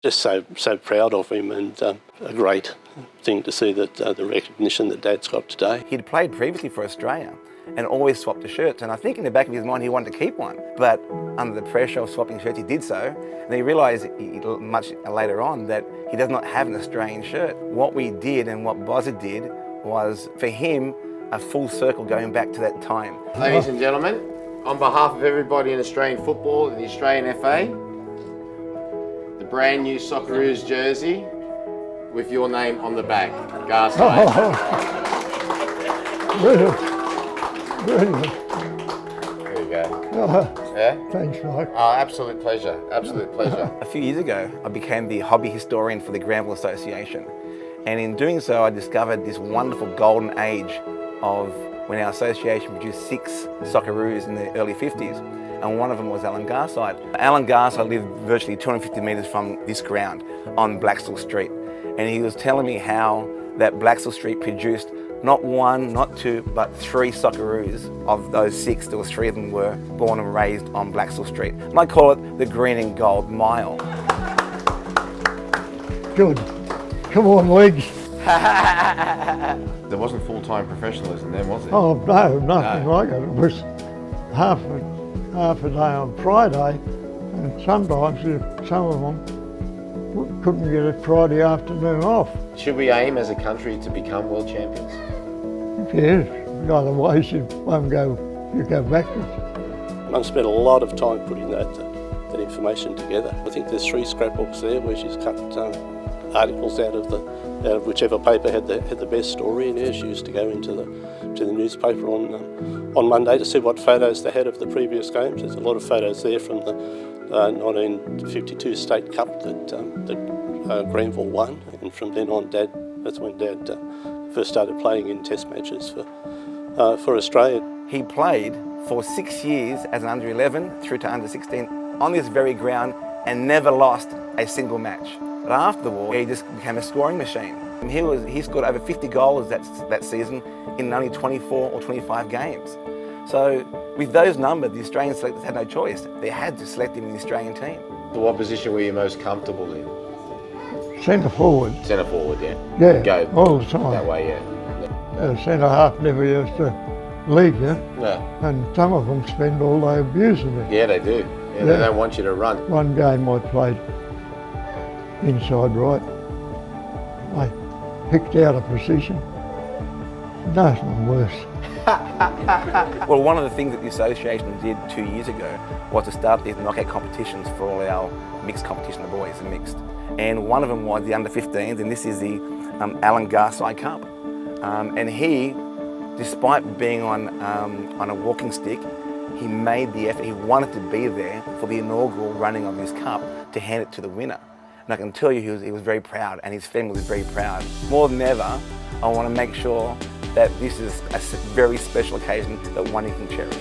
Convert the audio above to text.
Just so proud of him, and a great thing to see that the recognition that Dad's got today. He'd played previously for Australia and always swapped the shirts, and I think in the back of his mind he wanted to keep one, but under the pressure of swapping shirts he did so, and he realised much later on that he does not have an Australian shirt. What we did and what Bozza did was, for him, a full circle going back to that time. Ladies and gentlemen, on behalf of everybody in Australian football and the Australian FA, the brand new Socceroos jersey with your name on the back, Garside. Brilliant. There you go. Yeah? Thanks, Mike. Oh, absolute pleasure, absolute pleasure. A few years ago, I became the hobby historian for the Granville Association. And in doing so, I discovered this wonderful golden age of when our association produced 6 Socceroos in the early 50s. And one of them was Alan Garside. Alan Garside lived virtually 250 metres from this ground on Blackstall Street. And he was telling me how that Blackstall Street produced not 1, not 2, but 3 Socceroos. Of those 6, there were 3 of them were born and raised on Blackstall Street. And I call it the green and gold mile. Good. Come on, legs. There wasn't full-time professionalism then, was it? Oh, no, nothing like it. It was half a day on Friday, and sometimes some of them couldn't get a Friday afternoon off. Should we aim as a country to become world champions? Yes, otherwise you go backwards. Mum spent a lot of time putting that information together. I think there's 3 scrapbooks there where she's cut articles out of whichever paper had the best story, and she used to go into the newspaper on Monday to see what photos they had of the previous games. There's a lot of photos there from the 1952 State Cup that Granville won, and from then on, that's when Dad first started playing in Test matches for Australia. He played for 6 years as an under-11 through to under-16 on this very ground and never lost a single match. But after the war, he just became a scoring machine. He scored over 50 goals that season in only 24 or 25 games. So with those numbers, the Australian selectors had no choice. They had to select him in the Australian team. So what position were you most comfortable in? Centre forward. Centre forward, yeah. Yeah, Go all the time. that way, yeah. The centre half never used to leave you, No. and some of them spend all day abusing it. Yeah, they do. Yeah, they don't want you to run. One game I played inside right. I picked out a position. Nothing worse. Well, one of the things that the association did 2 years ago was to start these knockout competitions for all our mixed competition, the boys and mixed. And one of them was the under-15s, and this is the Alan Garside Cup. And he, despite being on a walking stick, he made the effort. He wanted to be there for the inaugural running of this cup to hand it to the winner. And I can tell you he was very proud, and his family was very proud. More than ever, I want to make sure that this is a very special occasion that one he can cherish.